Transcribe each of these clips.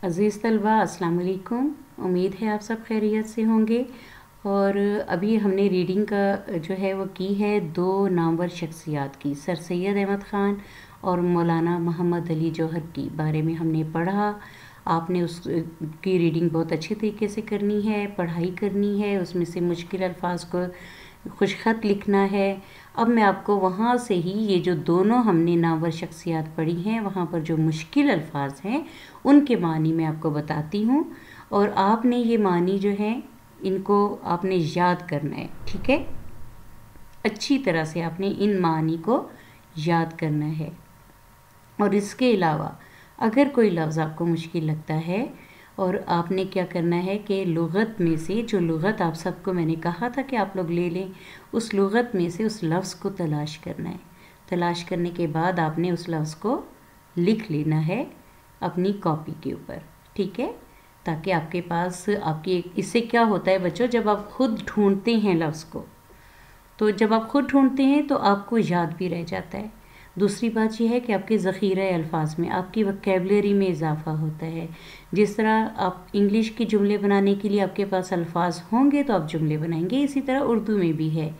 अज़ीज़ तलबा अस्सलाम वालेकुम। उम्मीद है आप सब खैरियत से होंगे। और अभी हमने रीडिंग का जो है वो की है दो नामवर शख्सियात की, सर सैयद अहमद ख़ान और मौलाना मोहम्मद अली जौहर की बारे में हमने पढ़ा। आपने उस की रीडिंग बहुत अच्छे तरीके से करनी है, पढ़ाई करनी है, उसमें से मुश्किल अल्फाज को खुशखत लिखना है। अब मैं आपको वहाँ से ही ये जो दोनों हमने नामवर शख्सियात पढ़ी हैं वहाँ पर जो मुश्किल अल्फाज हैं उनके मानी मैं आपको बताती हूँ, और आपने ये मानी जो है इनको आपने याद करना है। ठीक है, अच्छी तरह से आपने इन मानी को याद करना है। और इसके अलावा अगर कोई लफ्ज़ आपको मुश्किल लगता है और आपने क्या करना है कि लुग़त में से, जो लुग़त आप सबको मैंने कहा था कि आप लोग ले लें, उस लुग़त में से उस लफ्ज़ को तलाश करना है। तलाश करने के बाद आपने उस लफ्ज़ को लिख लेना है अपनी कॉपी के ऊपर। ठीक है, ताकि आपके पास आपकी, इससे क्या होता है बच्चों, जब आप खुद ढूंढते हैं लफ्ज़ को, तो जब आप खुद ढूंढते हैं तो आपको याद भी रह जाता है। दूसरी बात यह है कि आपके ज़ख़ीरा अल्फाज में, आपकी वोकैबुलरी में इजाफ़ा होता है। जिस तरह आप इंग्लिश के जुमले बनाने के लिए आपके पास अल्फाज होंगे तो आप जुमले बनाएंगे, इसी तरह उर्दू में भी है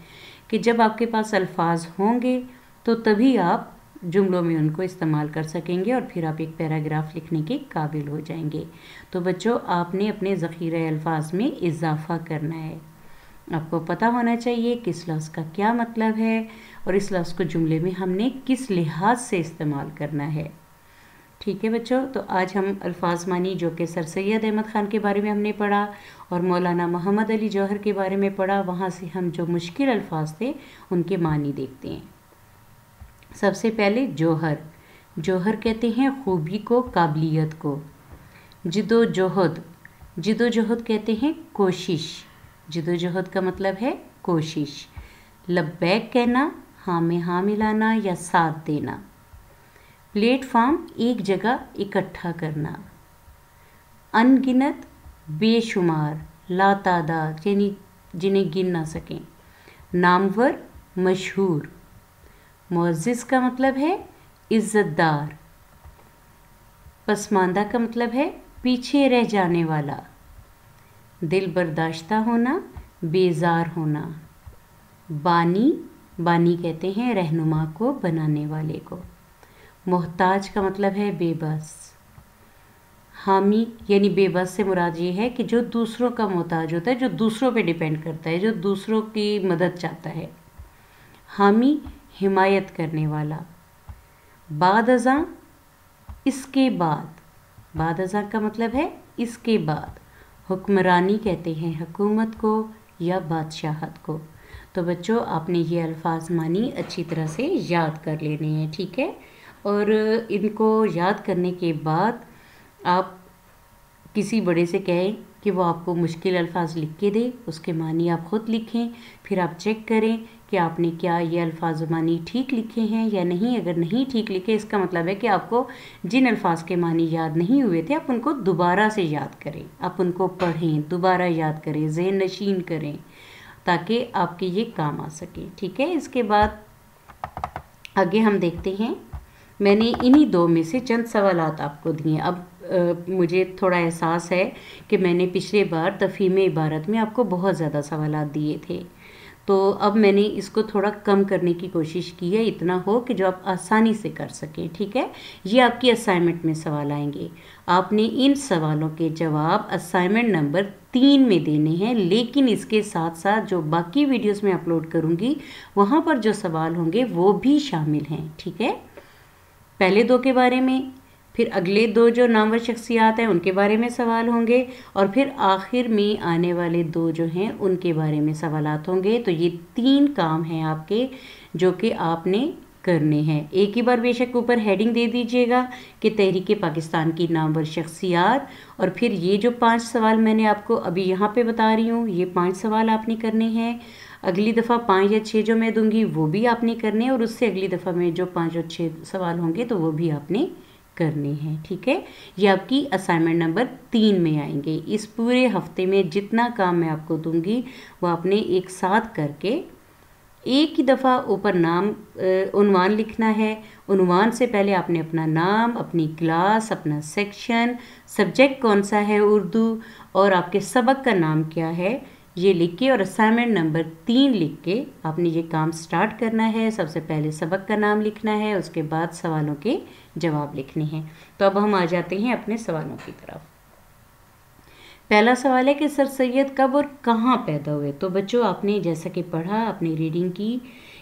कि जब आपके पास अल्फाज होंगे तो तभी आप जुमलों में उनको इस्तेमाल कर सकेंगे और फिर आप एक पैराग्राफ लिखने के काबिल हो जाएंगे। तो बच्चों, आपने अपने ज़ख़ीरा अल्फाज में इजाफ़ा करना है। आपको पता होना चाहिए कि इस लफ्ज़ का क्या मतलब है और इस लफ्ज़ को जुमले में हमने किस लिहाज से इस्तेमाल करना है। ठीक है बच्चों, तो आज हम अल्फाज मानी जो कि सर सैयद अहमद ख़ान के बारे में हमने पढ़ा और मौलाना मोहम्मद अली जौहर के बारे में पढ़ा, वहाँ से हम जो मुश्किल अल्फाज थे उनके मानी देखते हैं। सबसे पहले जौहर। जौहर कहते हैं खूबी को, काबिलियत को। जिदोजहद। जिदोजहद कहते हैं कोशिश। जिदोजहद का मतलब है कोशिश। लब्बैक कहना, हाँ में हाँ मिलाना या साथ देना। प्लेटफॉर्म, एक जगह इकट्ठा करना। अनगिनत, बेशुमार, लातादाद, यानी जिन्हें गिन ना सकें। नामवर, मशहूर। मुअज़्ज़िज़ का मतलब है इज़्ज़तदार। पसमानदा का मतलब है पीछे रह जाने वाला। दिल बर्दाश्ता होना, बेजार होना। बानी, बानी कहते हैं रहनुमा को, बनाने वाले को। मोहताज का मतलब है बेबस। हामी यानी बेबस से मुराद ये है कि जो दूसरों का मोहताज होता है, जो दूसरों पे डिपेंड करता है, जो दूसरों की मदद चाहता है। हामी, हिमायत करने वाला। बाद अज़ां, इसके बाद। बाद अज़ां का मतलब है इसके बाद। हुक्मरानी कहते हैं हुकूमत को या बादशाहत को। तो बच्चों, आपने ये अल्फाज मानी अच्छी तरह से याद कर लेने हैं। ठीक है, और इनको याद करने के बाद आप किसी बड़े से कहें कि वो आपको मुश्किल अल्फाज लिख के दे, उसके मानी आप ख़ुद लिखें, फिर आप चेक करें कि आपने क्या ये अल्फाज मानी ठीक लिखे हैं या नहीं। अगर नहीं ठीक लिखे, इसका मतलब है कि आपको जिन अल्फाज के मानी याद नहीं हुए थे आप उनको दोबारा से याद करें, आप उनको पढ़ें, दोबारा याद करें, ज़हन नशीन करें, ताकि आपके ये काम आ सके। ठीक है, इसके बाद आगे हम देखते हैं। मैंने इन्हीं दो में से चंद सवालात आपको दिए। अब मुझे थोड़ा एहसास है कि मैंने पिछले बार तफ़हीम इबारत में आपको बहुत ज़्यादा सवालात दिए थे, तो अब मैंने इसको थोड़ा कम करने की कोशिश की है, इतना हो कि जो आप आसानी से कर सकें। ठीक है, ये आपकी असाइनमेंट में सवाल आएंगे। आपने इन सवालों के जवाब असाइनमेंट नंबर 3 में देने हैं, लेकिन इसके साथ साथ जो बाकी वीडियोस में अपलोड करूँगी वहाँ पर जो सवाल होंगे वो भी शामिल हैं। ठीक है, पहले दो के बारे में, फिर अगले दो जो नामवर शख्सियात हैं उनके बारे में सवाल होंगे, और फिर आखिर में आने वाले दो जो हैं उनके बारे में सवालात होंगे। तो ये 3 काम हैं आपके जो कि आपने करने हैं। एक ही बार बेशक ऊपर हेडिंग दे दीजिएगा कि तहरीक पाकिस्तान की नामवर शख्सियात, और फिर ये जो 5 सवाल मैंने आपको अभी यहाँ पे बता रही हूँ, ये 5 सवाल आपने करने हैं। अगली दफ़ा 5 या 6 जो मैं दूंगी वो भी आपने करने हैं, और उससे अगली दफ़ा में जो 5 और 6 सवाल होंगे तो वो भी आपने करने हैं। ठीक है, ये आपकी असाइनमेंट नंबर 3 में आएंगे। इस पूरे हफ्ते में जितना काम मैं आपको दूंगी वो आपने एक साथ करके ایک ہی دفعہ اوپر نام عنوان لکھنا ہے. عنوان سے پہلے آپ نے اپنا نام، اپنی کلاس، اپنا سیکشن، سبجیکٹ کون سا ہے اردو، اور آپ کے سبق کا نام کیا ہے یہ لکھ کے، اور اسائنمنٹ نمبر 3 لکھ کے آپ نے یہ کام سٹارٹ کرنا ہے. سب سے پہلے سبق کا نام لکھنا ہے، اس کے بعد سوالوں کے جواب لکھنے ہیں. تو اب ہم آ جاتے ہیں اپنے سوالوں کی طرف. پہلا سوال ہے کہ سر سید کب اور کہاں پیدا ہوئے؟ تو بچوں آپ نے جیسا کہ پڑھا، اپنی ریڈنگ کی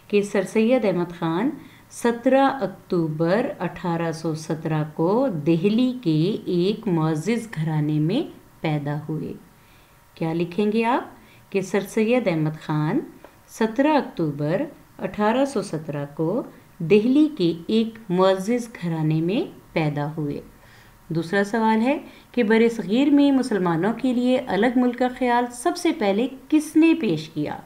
کہ سر سید احمد خان 17 اکتوبر 1817 کو دہلی کے ایک معزز گھرانے میں پیدا ہوئے. کیا لکھیں گے آپ کہ سر سید احمد خان 17 اکتوبر 1817 کو دہلی کے ایک معزز گھرانے میں پیدا ہوئے. دوسرا سوال ہے کہ برصغیر میں مسلمانوں کے لیے الگ ملک کا خیال سب سے پہلے کس نے پیش کیا؟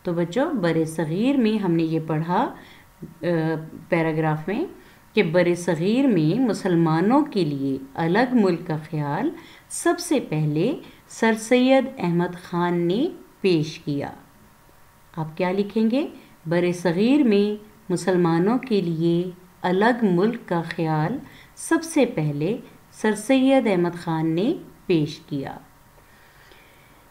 تو بچوں برصغیر میں ہم نے یہ پڑھا پیراگراف میں کہ برصغیر میں مسلمانوں کے لیے الگ ملک کا خیال سب سے پہلے سر سید احمد خان نے پیش کیا. آپ کیا لکھیں گے؟ برصغیر میں مسلمانوں کے لیے الگ ملک کا خیال سب سے پہلے سر سید احمد خان نے پیش کیا.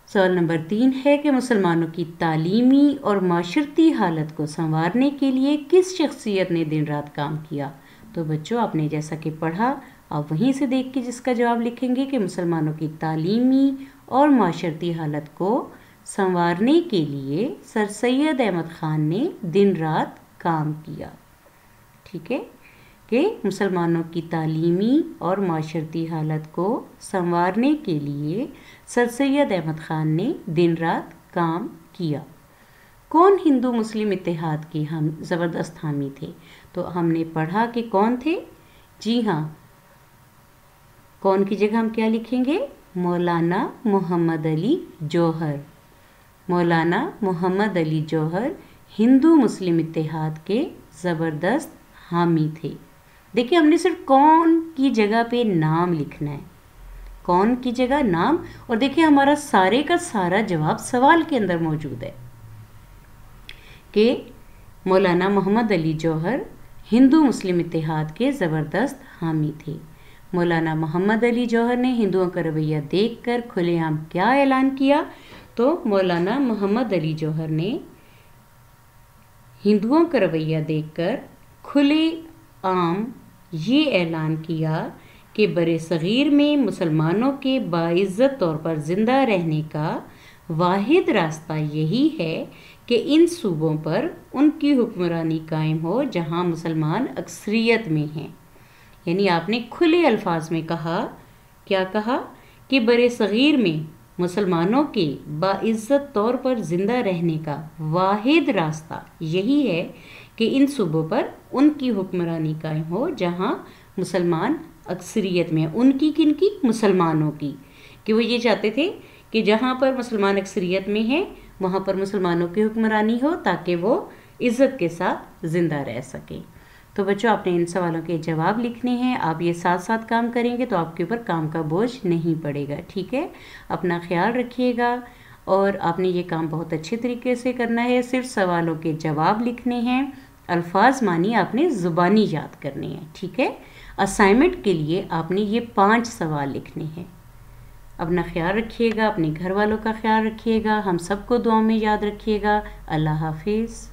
سوال نمبر 3 ہے کہ مسلمانوں کی تعلیمی اور معاشرتی حالت کو سنوارنے کے لیے کس شخصیت نے دن رات کام کیا؟ تو بچوں آپ نے جیسا کہ پڑھا، آپ وہیں سے دیکھ کے جس کا جواب لکھیں گے کہ مسلمانوں کی تعلیمی اور معاشرتی حالت کو سنوارنے کے لیے سر سید احمد خان نے دن رات کام کیا. ٹھیک ہے کہ مسلمانوں کی تعلیمی اور معاشرتی حالت کو سنوارنے کے لیے سر سید احمد خان نے دن رات کام کیا. کون ہندو مسلم اتحاد کے ہم زبردست حامی تھے؟ تو ہم نے پڑھا کہ کون تھے. جی ہاں، کون کی جگہ ہم کیا لکھیں گے؟ مولانا محمد علی جوہر. مولانا محمد علی جوہر ہندو مسلم اتحاد کے زبردست حامی تھے. دیکھیں ہم نے صرف کون کی جگہ پہ نام لکھنا ہے، کون کی جگہ نام، اور دیکھیں ہمارا سارے کا سارا جواب سوال کے اندر موجود ہے کہ مولانا محمد علی جوہر ہندو مسلم اتحاد کے زبردست حامی تھے. مولانا محمد علی جوہر نے ہندوؤں کا رویہ دیکھ کر کھلے عام کیا اعلان کیا؟ تو مولانا محمد علی جوہر نے ہندوؤں کا رویہ دیکھ کر کھلے عام یہ اعلان کیا کہ برصغیر میں مسلمانوں کے باعزت طور پر زندہ رہنے کا واحد راستہ یہی ہے کہ ان صوبوں پر ان کی حکمرانی قائم ہو جہاں مسلمان اکثریت میں ہیں. یعنی آپ نے کھلے الفاظ میں کہا، کیا کہا کہ برصغیر میں مسلمانوں کے باعزت طور پر زندہ رہنے کا واحد راستہ یہی ہے کہ ان صوبوں پر ان کی حکمرانی قائم ہو جہاں مسلمان اکثریت میں. ان کی کن کی؟ مسلمانوں کی. کہ وہ یہ چاہتے تھے کہ جہاں پر مسلمان اکثریت میں ہیں وہاں پر مسلمانوں کی حکمرانی ہو تاکہ وہ عزت کے ساتھ زندہ رہ سکیں. تو بچوں آپ نے ان سوالوں کے جواب لکھنے ہیں. آپ یہ ساتھ ساتھ کام کریں گے تو آپ کے اوپر کام کا بوجھ نہیں پڑے گا. ٹھیک ہے، اپنا خیال رکھیے گا، اور آپ نے یہ کام بہت اچھے طریقے سے کرنا ہے. صرف سوالوں کے جواب لکھنے ہیں، الفاظ مانی آپ نے زبانی یاد کرنے ہیں. ٹھیک ہے، اسائنمنٹ کے لیے آپ نے یہ 5 سوال لکھنے ہیں. اپنا خیال رکھیے گا، اپنے گھر والوں کا خیال رکھیے گا، ہم سب کو دعاؤں میں یاد رکھیے گا. اللہ حافظ.